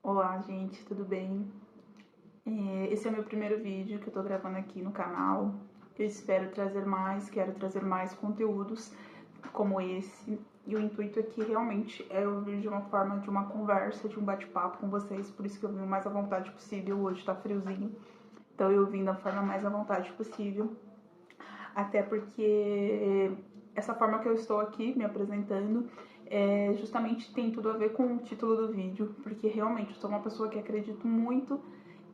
Olá, gente, tudo bem? Esse é o meu primeiro vídeo que eu tô gravando aqui no canal. Eu espero quero trazer mais conteúdos como esse. E o intuito aqui realmente é eu vir de uma forma de uma conversa, de um bate-papo com vocês. Por isso que eu vim o mais à vontade possível. Hoje tá friozinho, então eu vim da forma mais à vontade possível. Até porque essa forma que eu estou aqui me apresentando justamente tem tudo a ver com o título do vídeo, porque realmente eu sou uma pessoa que acredito muito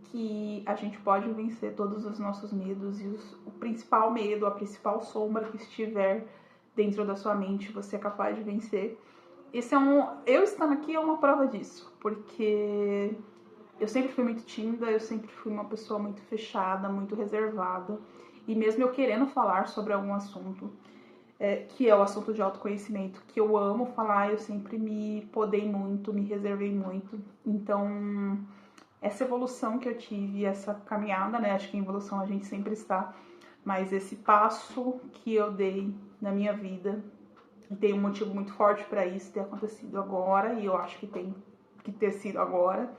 que a gente pode vencer todos os nossos medos e o principal medo, a principal sombra que estiver dentro da sua mente, você é capaz de vencer. Eu estando aqui é uma prova disso, porque eu sempre fui muito tímida, eu sempre fui uma pessoa muito fechada, muito reservada. E mesmo eu querendo falar sobre algum assunto, que é o assunto de autoconhecimento, que eu amo falar, eu sempre me podei muito, me reservei muito. Então, essa evolução que eu tive, essa caminhada, né? Acho que em evolução a gente sempre está, mas esse passo que eu dei na minha vida, e tem um motivo muito forte para isso ter acontecido agora, e eu acho que tem que ter sido agora.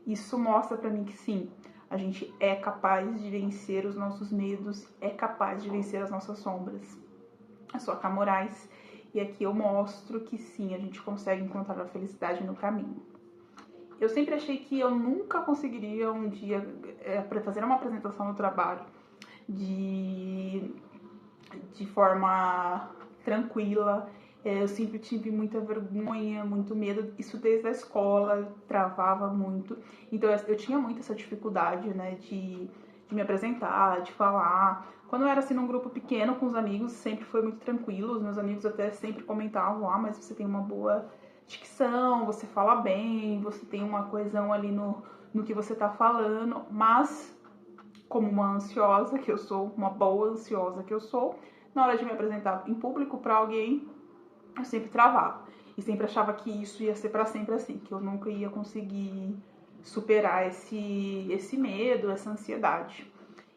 Isso mostra para mim que sim, a gente é capaz de vencer os nossos medos, é capaz de vencer as nossas sombras. Eu sou a Cá Moraes e aqui eu mostro que sim, a gente consegue encontrar a felicidade no caminho. Eu sempre achei que eu nunca conseguiria um dia fazer uma apresentação no trabalho de, de forma tranquila. Eu sempre tive muita vergonha, muito medo, isso desde a escola, travava muito. Então eu tinha muito essa dificuldade, né, de me apresentar, de falar. Quando eu era assim num grupo pequeno com os amigos, sempre foi muito tranquilo. Os meus amigos até sempre comentavam: ah, mas você tem uma boa dicção, você fala bem, você tem uma coesão ali no que você tá falando. Mas, como uma ansiosa que eu sou, uma boa ansiosa que eu sou, na hora de me apresentar em público para alguém, eu sempre travava. E sempre achava que isso ia ser para sempre assim, que eu nunca ia conseguir superar esse medo, essa ansiedade.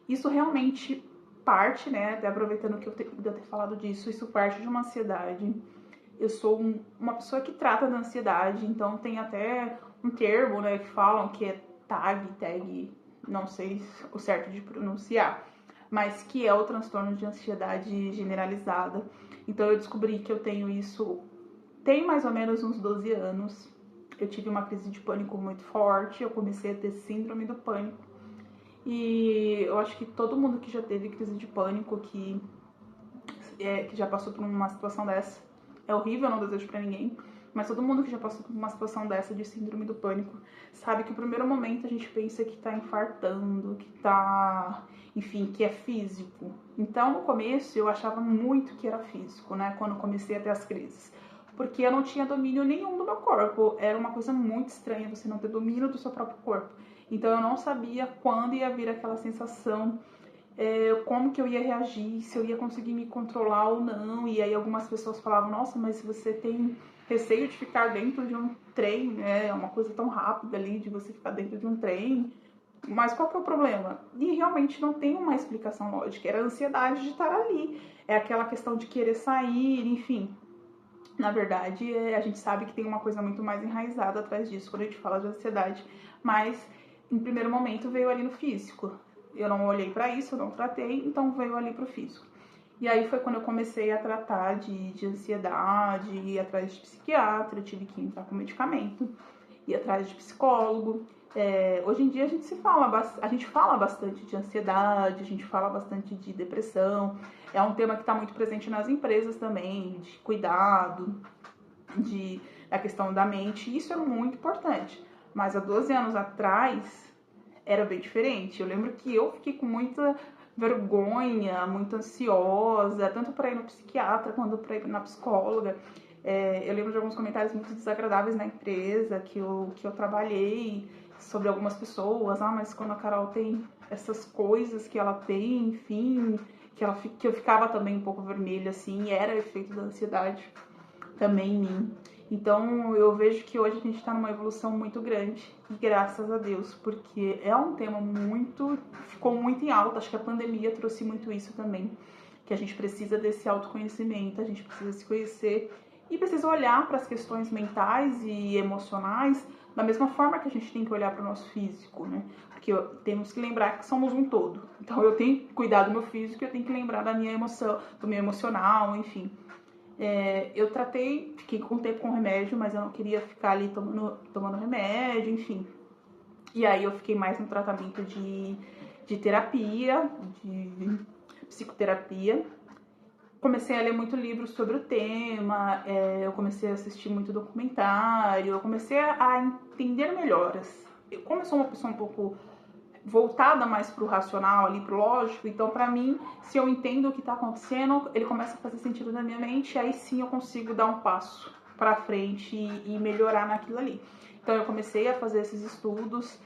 Isso realmente parte, né, até aproveitando que eu ter falado disso, isso parte de uma ansiedade. Eu sou uma pessoa que trata da ansiedade, então tem até um termo, né, que falam que é tag, não sei o certo de pronunciar, mas que é o transtorno de ansiedade generalizada. Então eu descobri que eu tenho isso tem mais ou menos uns 12 anos. Eu tive uma crise de pânico muito forte, eu comecei a ter síndrome do pânico. E eu acho que todo mundo que já teve crise de pânico, que já passou por uma situação dessa, é horrível, eu não desejo pra ninguém, mas todo mundo que já passou por uma situação dessa de síndrome do pânico sabe que no primeiro momento a gente pensa que tá infartando, que tá, enfim, que é físico. Então no começo eu achava muito que era físico, né, quando comecei a ter as crises, porque eu não tinha domínio nenhum do meu corpo. Era uma coisa muito estranha você não ter domínio do seu próprio corpo. Então eu não sabia quando ia vir aquela sensação, como que eu ia reagir, se eu ia conseguir me controlar ou não. E aí algumas pessoas falavam: nossa, mas se você tem receio de ficar dentro de um trem, né? É uma coisa tão rápida ali de você ficar dentro de um trem. Mas qual que é o problema? E realmente não tem uma explicação lógica. Era a ansiedade de estar ali. É aquela questão de querer sair, enfim. Na verdade, a gente sabe que tem uma coisa muito mais enraizada atrás disso quando a gente fala de ansiedade. Mas, em primeiro momento, veio ali no físico. Eu não olhei para isso, eu não tratei, então veio ali pro físico. E aí foi quando eu comecei a tratar de ansiedade, ir atrás de psiquiatra, eu tive que entrar com medicamento, ir atrás de psicólogo. Hoje em dia a gente fala bastante de ansiedade, a gente fala bastante de depressão. É um tema que está muito presente nas empresas também, de cuidado, da questão da mente. Isso é muito importante. Mas há 12 anos atrás era bem diferente. Eu lembro que eu fiquei com muita vergonha, muito ansiosa, tanto para ir no psiquiatra quanto para ir na psicóloga. Eu lembro de alguns comentários muito desagradáveis na empresa que eu trabalhei sobre algumas pessoas. Ah, mas quando a Carol tem essas coisas que ela tem, enfim, que eu ficava também um pouco vermelha, assim, era efeito da ansiedade também em mim. Então eu vejo que hoje a gente está numa evolução muito grande, e graças a Deus, porque é um tema ficou muito em alta. Acho que a pandemia trouxe muito isso também, que a gente precisa desse autoconhecimento, a gente precisa se conhecer e precisa olhar para as questões mentais e emocionais da mesma forma que a gente tem que olhar para o nosso físico, né? Porque temos que lembrar que somos um todo. Então eu tenho que cuidar do meu físico, eu tenho que lembrar da minha emoção, do meu emocional, enfim. Eu fiquei um tempo com remédio, mas eu não queria ficar ali tomando remédio, enfim. E aí eu fiquei mais no tratamento de terapia, de psicoterapia. Comecei a ler muito livro sobre o tema, eu comecei a assistir muito documentário, eu comecei a entender melhor. Como eu sou uma pessoa um pouco voltada mais pro racional, ali pro lógico, então pra mim, se eu entendo o que tá acontecendo, ele começa a fazer sentido na minha mente, aí sim eu consigo dar um passo pra frente e melhorar naquilo ali. Então eu comecei a fazer esses estudos,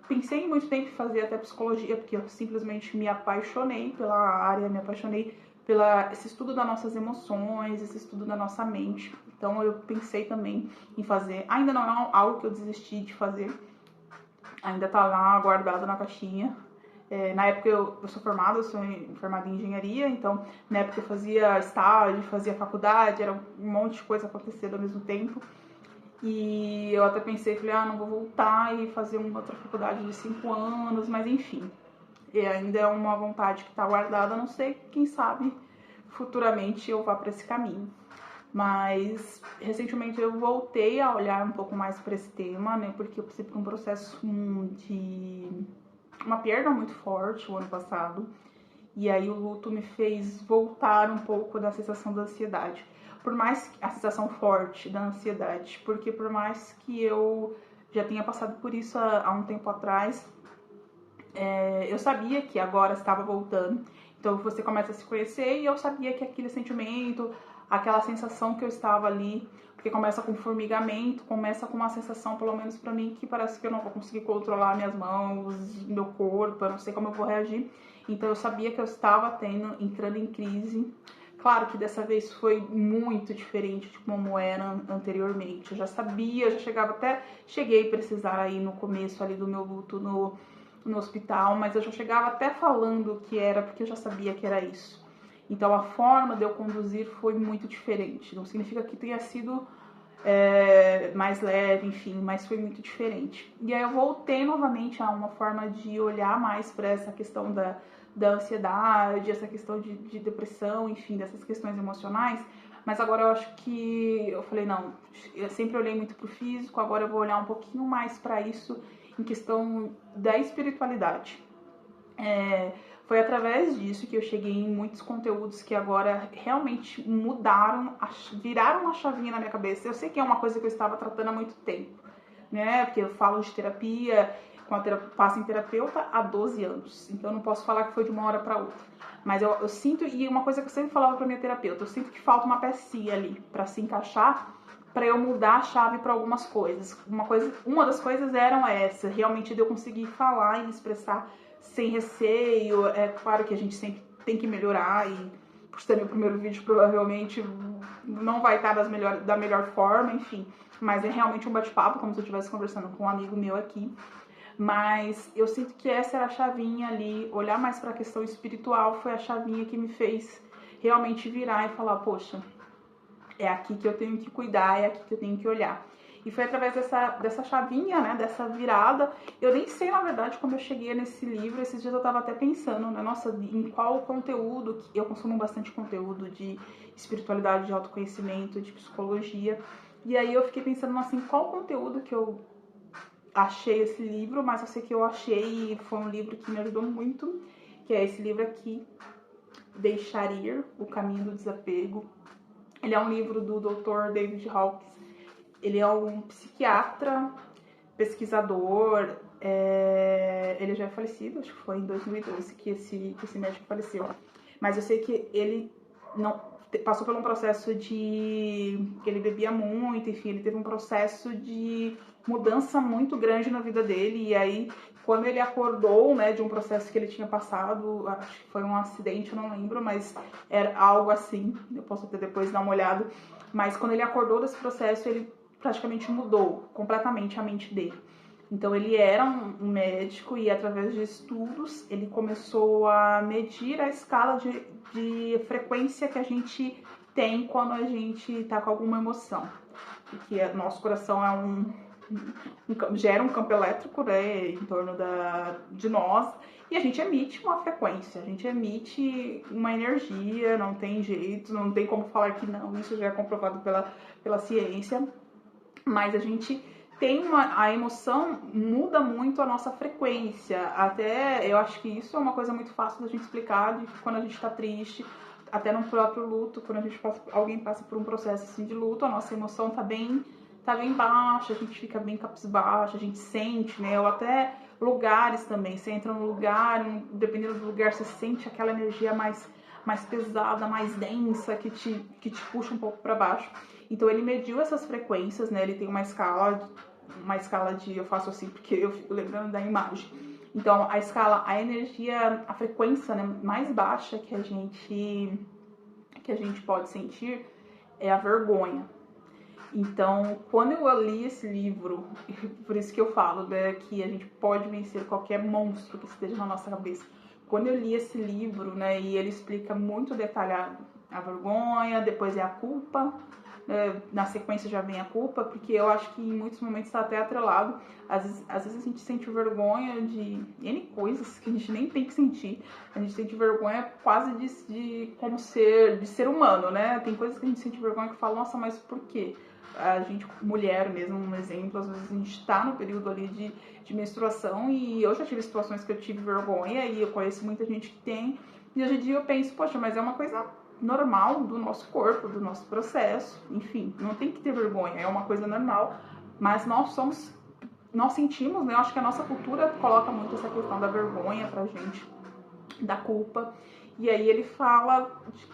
pensei em muito tempo em fazer até psicologia, porque eu simplesmente me apaixonei pela área, me apaixonei esse estudo das nossas emoções, esse estudo da nossa mente. Então eu pensei também em fazer, ainda não é algo que eu desisti de fazer, ainda tá lá guardado na caixinha. Na época eu sou formada em engenharia, então na época eu fazia estágio, fazia faculdade, era um monte de coisa acontecendo ao mesmo tempo. E eu até pensei, falei, não vou voltar e fazer uma outra faculdade de 5 anos, mas enfim. E ainda é uma vontade que está guardada, não sei, quem sabe futuramente eu vá para esse caminho. Mas recentemente eu voltei a olhar um pouco mais para esse tema, né? Porque eu passei por um processo de uma perda muito forte o ano passado. E aí o luto me fez voltar um pouco da sensação da ansiedade. Por mais que a sensação forte da ansiedade, porque por mais que eu já tenha passado por isso há um tempo atrás, eu sabia que agora estava voltando. Então você começa a se conhecer e eu sabia que aquele sentimento, aquela sensação que eu estava ali, porque começa com formigamento, começa com uma sensação, pelo menos pra mim, que parece que eu não vou conseguir controlar minhas mãos, meu corpo, eu não sei como eu vou reagir. Então eu sabia que eu estava entrando em crise. Claro que dessa vez foi muito diferente de como era anteriormente. Eu já sabia, cheguei a precisar aí no começo ali do meu luto no hospital, mas eu já chegava até falando que era, porque eu já sabia que era isso. Então a forma de eu conduzir foi muito diferente. Não significa que tenha sido mais leve, enfim, mas foi muito diferente. E aí eu voltei novamente a uma forma de olhar mais para essa questão da ansiedade, essa questão de depressão, enfim, dessas questões emocionais. Mas agora eu acho que eu falei, não, eu sempre olhei muito pro físico, agora eu vou olhar um pouquinho mais para isso em questão da espiritualidade. Foi através disso que eu cheguei em muitos conteúdos que agora realmente viraram uma chavinha na minha cabeça. Eu sei que é uma coisa que eu estava tratando há muito tempo, né? Porque eu falo de terapia, passo em terapeuta há 12 anos. Então eu não posso falar que foi de uma hora para outra. Mas eu sinto, e uma coisa que eu sempre falava para minha terapeuta, eu sinto que falta uma pecinha ali para se encaixar, para eu mudar a chave para algumas coisas. Uma das coisas eram essa, realmente de eu conseguir falar e me expressar sem receio. É claro que a gente sempre tem que melhorar e por ser meu primeiro vídeo provavelmente não vai estar da melhor forma, enfim. Mas é realmente um bate-papo, como se eu estivesse conversando com um amigo meu aqui. Mas eu sinto que essa era a chavinha ali, olhar mais para a questão espiritual foi a chavinha que me fez realmente virar e falar, poxa, é aqui que eu tenho que cuidar, é aqui que eu tenho que olhar. E foi através dessa chavinha, né, dessa virada. Eu nem sei, na verdade, como eu cheguei nesse livro. Esses dias eu tava até pensando, né, nossa, em qual conteúdo, que eu consumo bastante conteúdo de espiritualidade, de autoconhecimento, de psicologia. E aí eu fiquei pensando, assim, qual conteúdo que eu achei esse livro, mas eu sei que eu achei e foi um livro que me ajudou muito, que é esse livro aqui, Deixar Ir, O Caminho do Desapego. Ele é um livro do Dr. David Hawkins. Ele é um psiquiatra, pesquisador, ele já é falecido, acho que foi em 2012 que esse médico faleceu. Mas eu sei que ele não passou por um processo que ele bebia muito, enfim, ele teve um processo de mudança muito grande na vida dele, e aí quando ele acordou, né, de um processo que ele tinha passado, acho que foi um acidente, eu não lembro, mas era algo assim, eu posso até depois dar uma olhada, mas quando ele acordou desse processo, ele praticamente mudou completamente a mente dele. Então ele era um médico e através de estudos ele começou a medir a escala de frequência que a gente tem quando a gente tá com alguma emoção. Porque nosso coração gera um campo elétrico, né, em torno de nós, e a gente emite uma frequência, a gente emite uma energia, não tem jeito, não tem como falar que não, isso já é comprovado pela ciência, mas a gente tem a emoção muda muito a nossa frequência, até eu acho que isso é uma coisa muito fácil da gente explicar, de que quando a gente tá triste, até no próprio luto, quando alguém passa por um processo assim de luto, a nossa emoção tá bem baixa, a gente fica bem cabisbaixa, a gente sente, né? Ou até lugares também, você entra num lugar, dependendo do lugar, você sente aquela energia mais pesada, mais densa, que te puxa um pouco para baixo. Então ele mediu essas frequências, né? Ele tem uma escala de, eu faço assim porque eu fico lembrando da imagem. Então a escala, a energia, a frequência, né, mais baixa que a gente pode sentir é a vergonha. Então, quando eu li esse livro, por isso que eu falo, né, que a gente pode vencer qualquer monstro que esteja na nossa cabeça. Quando eu li esse livro, né, e ele explica muito detalhado a vergonha, depois é a culpa, na sequência já vem a culpa, porque eu acho que em muitos momentos está até atrelado. Às vezes a gente sente vergonha de N coisas que a gente nem tem que sentir. A gente sente vergonha quase de ser humano, né? Tem coisas que a gente sente vergonha que fala, nossa, mas por quê? A gente, mulher mesmo, um exemplo, às vezes a gente tá no período ali de menstruação, e eu já tive situações que eu tive vergonha, e eu conheço muita gente que tem, e hoje em dia eu penso, poxa, mas é uma coisa normal do nosso corpo, do nosso processo, enfim, não tem que ter vergonha, é uma coisa normal, mas nós sentimos, né, eu acho que a nossa cultura coloca muito essa questão da vergonha pra gente, da culpa, e aí ele fala de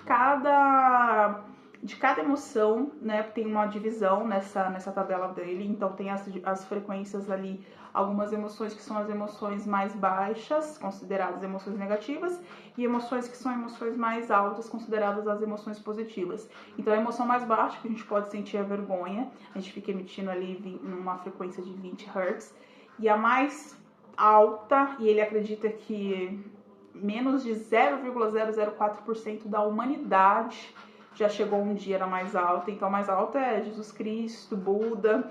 cada emoção, né, tem uma divisão nessa tabela dele, então tem as frequências ali, algumas emoções que são as emoções mais baixas, consideradas emoções negativas, e emoções que são emoções mais altas, consideradas as emoções positivas. Então a emoção mais baixa que a gente pode sentir é a vergonha, a gente fica emitindo ali numa frequência de 20 Hz, e a mais alta, e ele acredita que menos de 0,004% da humanidade já chegou um dia na mais alta. Então a mais alta é Jesus Cristo, Buda,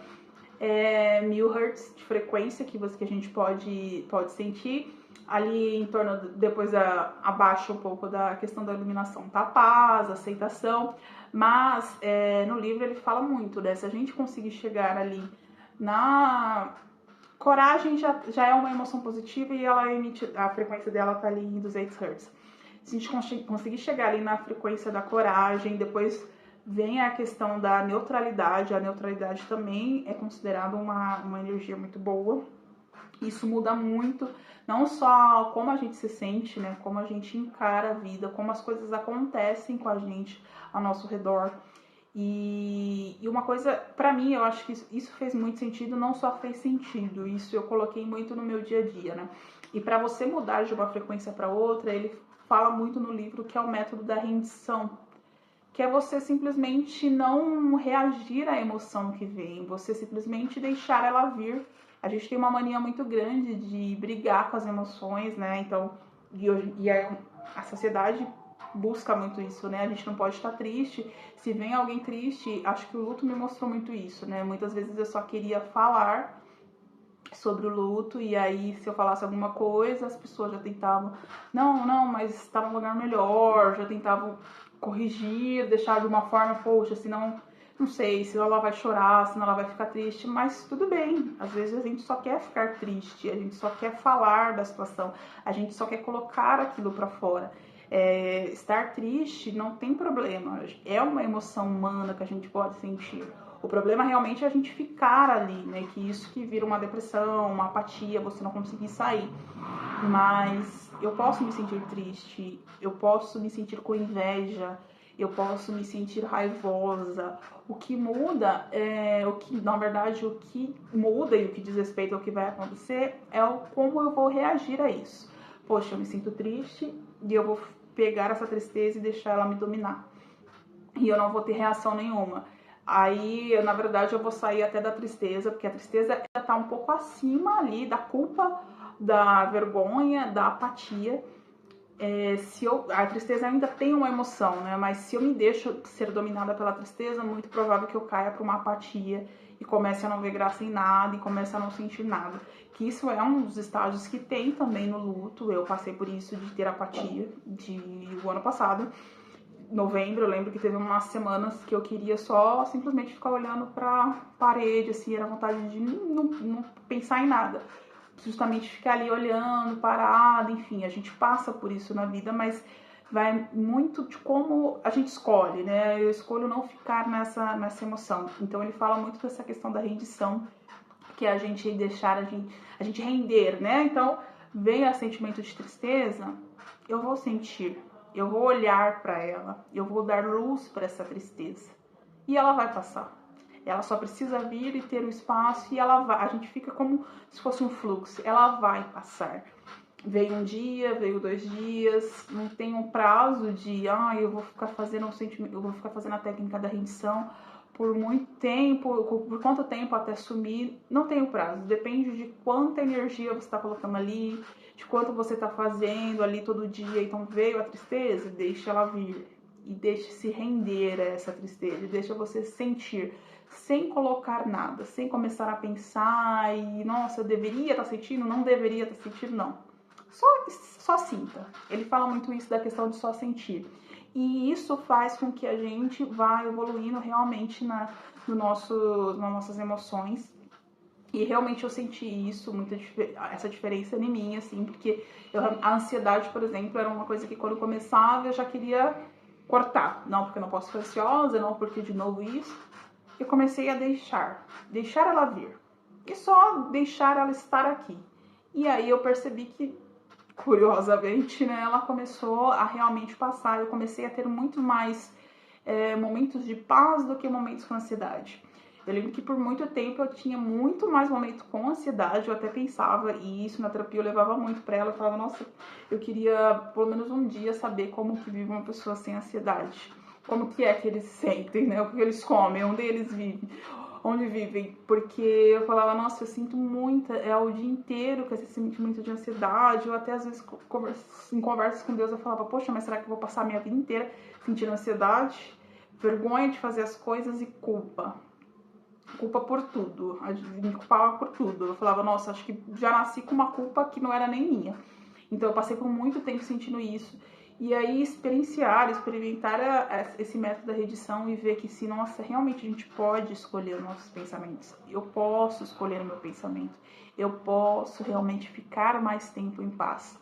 1000 Hz de frequência que a gente pode sentir. Ali em torno, depois abaixa um pouco da questão da iluminação, tá? Paz, aceitação. Mas no livro ele fala muito, né? Se a gente conseguir chegar ali na coragem, já é uma emoção positiva, e ela emite, a frequência dela tá ali em 200 Hz. Se a gente conseguir chegar ali na frequência da coragem, depois vem a questão da neutralidade. A neutralidade também é considerada uma energia muito boa. Isso muda muito, não só como a gente se sente, né, como a gente encara a vida, como as coisas acontecem com a gente ao nosso redor. E uma coisa, pra mim, eu acho que isso fez muito sentido, não só fez sentido, isso eu coloquei muito no meu dia a dia, né? E pra você mudar de uma frequência pra outra, ele fala muito no livro que é o método da rendição, que é você simplesmente não reagir à emoção que vem, você simplesmente deixar ela vir. A gente tem uma mania muito grande de brigar com as emoções, né? Então, a sociedade busca muito isso, né? A gente não pode estar triste. Se vem alguém triste, acho que o luto me mostrou muito isso, né? Muitas vezes eu só queria falar sobre o luto, e aí se eu falasse alguma coisa, as pessoas já tentavam, não, mas está num lugar melhor, já tentavam corrigir, deixar de uma forma, poxa, senão, não sei, senão ela vai chorar, senão ela vai ficar triste, mas tudo bem, às vezes a gente só quer ficar triste, a gente só quer falar da situação, a gente só quer colocar aquilo pra fora. Estar triste não tem problema, é uma emoção humana que a gente pode sentir. O problema realmente é a gente ficar ali, né? Que isso que vira uma depressão, uma apatia, você não conseguir sair. Mas eu posso me sentir triste, eu posso me sentir com inveja, eu posso me sentir raivosa. O que muda, na verdade, o que muda e o que diz respeito ao que vai acontecer é como eu vou reagir a isso. Poxa, eu me sinto triste e eu vou pegar essa tristeza e deixar ela me dominar. E eu não vou ter reação nenhuma. Aí, na verdade, eu vou sair até da tristeza, porque a tristeza tá um pouco acima ali da culpa, da vergonha, da apatia. a tristeza ainda tem uma emoção, né? Mas se eu me deixo ser dominada pela tristeza, é muito provável que eu caia para uma apatia e comece a não ver graça em nada e comece a não sentir nada. Que isso é um dos estágios que tem também no luto. Eu passei por isso de ter apatia o ano passado. Novembro, eu lembro que teve umas semanas que eu queria só simplesmente ficar olhando pra parede, assim, era vontade de não pensar em nada. Justamente ficar ali olhando, parada, enfim, a gente passa por isso na vida, mas vai muito de como a gente escolhe, né? Eu escolho não ficar nessa emoção. Então ele fala muito dessa questão da rendição, que é a gente deixar, a gente render, né? Então, vem o sentimento de tristeza, eu vou sentir, eu vou olhar para ela, eu vou dar luz para essa tristeza. E ela vai passar. Ela só precisa vir e ter o espaço e ela vai. A gente fica como se fosse um fluxo. Ela vai passar. Veio um dia, veio 2 dias, não tem um prazo de eu vou ficar fazendo eu vou ficar fazendo a técnica da rendição por muito tempo, por quanto tempo até sumir, não tem o prazo, depende de quanta energia você está colocando ali, de quanto você está fazendo ali todo dia. Então veio a tristeza, deixa ela vir e deixe se render a essa tristeza, deixa você sentir, sem colocar nada, sem começar a pensar e nossa, eu deveria estar sentindo, não deveria estar sentindo, não. Só sinta. Ele fala muito isso da questão de só sentir. E isso faz com que a gente vá evoluindo realmente nas nossas emoções. E realmente eu senti isso, essa diferença em mim, assim, porque a ansiedade, por exemplo, era uma coisa que quando começava eu já queria cortar. Não porque eu não posso ficar ansiosa, não porque de novo isso. Eu comecei a deixar ela vir. E só deixar ela estar aqui. E aí eu percebi que, curiosamente, né, ela começou a realmente passar. Eu comecei a ter muito mais momentos de paz do que momentos com ansiedade. Eu lembro que por muito tempo eu tinha muito mais momentos com ansiedade, eu até pensava, e isso na terapia eu levava muito pra ela, eu falava, nossa, eu queria pelo menos um dia saber como que vive uma pessoa sem ansiedade. Como que é que eles sentem, né? O que eles comem, onde vivem, porque eu falava, nossa, eu sinto muita, o dia inteiro com esse sentimento de ansiedade, ou até às vezes em conversas com Deus eu falava, poxa, mas será que eu vou passar a minha vida inteira sentindo ansiedade, vergonha de fazer as coisas e culpa por tudo, me culpava por tudo, eu falava, nossa, acho que já nasci com uma culpa que não era nem minha, então eu passei por muito tempo sentindo isso. E aí experimentar esse método da redição e ver que se, nossa, realmente a gente pode escolher os nossos pensamentos. Eu posso escolher o meu pensamento. Eu posso realmente ficar mais tempo em paz.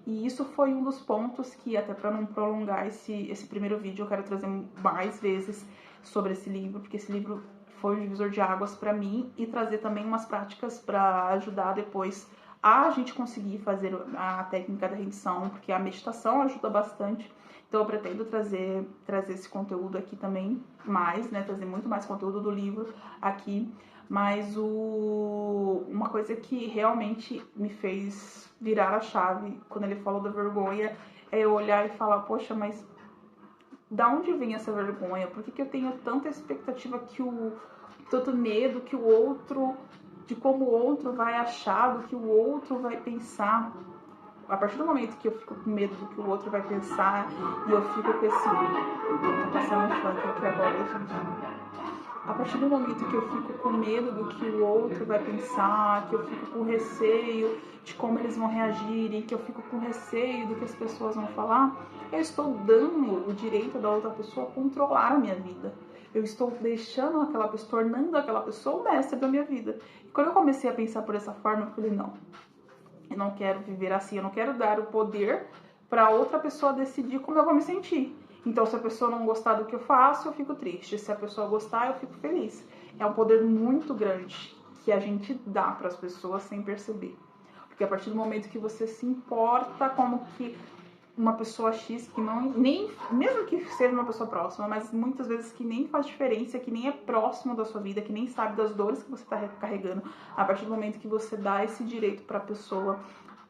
E isso foi um dos pontos que, até para não prolongar esse primeiro vídeo, eu quero trazer mais vezes sobre esse livro, porque esse livro foi um divisor de águas para mim e trazer também umas práticas para ajudar depois a gente conseguir fazer a técnica da rendição, porque a meditação ajuda bastante. Então eu pretendo trazer esse conteúdo aqui também mais, né, trazer muito mais conteúdo do livro aqui, mas uma coisa que realmente me fez virar a chave quando ele falou da vergonha é eu olhar e falar, poxa, mas da onde vem essa vergonha? Por que eu tenho tanta expectativa tanto medo que o outro, de como o outro vai achar, do que o outro vai pensar? A partir do momento que eu fico com medo do que o outro vai pensar e eu fico com esse... Tá passando um funk aqui agora, gente. A partir do momento que eu fico com medo do que o outro vai pensar, que eu fico com receio de como eles vão reagir, que eu fico com receio do que as pessoas vão falar, eu estou dando o direito da outra pessoa a controlar a minha vida. Eu estou deixando tornando aquela pessoa o mestre da minha vida. E quando eu comecei a pensar por essa forma, eu falei, não, eu não quero viver assim, eu não quero dar o poder para outra pessoa decidir como eu vou me sentir. Então, se a pessoa não gostar do que eu faço, eu fico triste. Se a pessoa gostar, eu fico feliz. É um poder muito grande que a gente dá para as pessoas sem perceber. Porque a partir do momento que você se importa como que uma pessoa X, que mesmo que seja uma pessoa próxima, mas muitas vezes que nem faz diferença, que nem é próximo da sua vida, que nem sabe das dores que você está carregando, a partir do momento que você dá esse direito para a pessoa,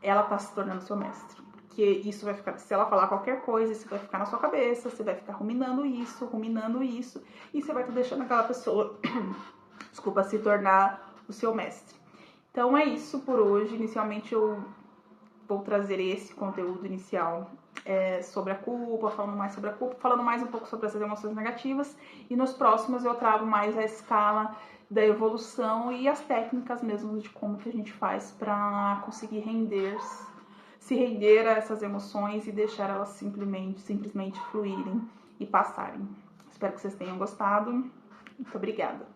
ela está se tornando seu mestre. Que isso vai ficar, se ela falar qualquer coisa, isso vai ficar na sua cabeça, você vai ficar ruminando isso, e você vai estar deixando aquela pessoa, desculpa, se tornar o seu mestre. Então é isso por hoje. Inicialmente eu vou trazer esse conteúdo inicial sobre a culpa, falando mais sobre a culpa, falando mais um pouco sobre essas emoções negativas. E nos próximos eu trago mais a escala da evolução e as técnicas mesmo de como que a gente faz para conseguir se render a essas emoções e deixar elas simplesmente fluírem e passarem. Espero que vocês tenham gostado. Muito obrigada.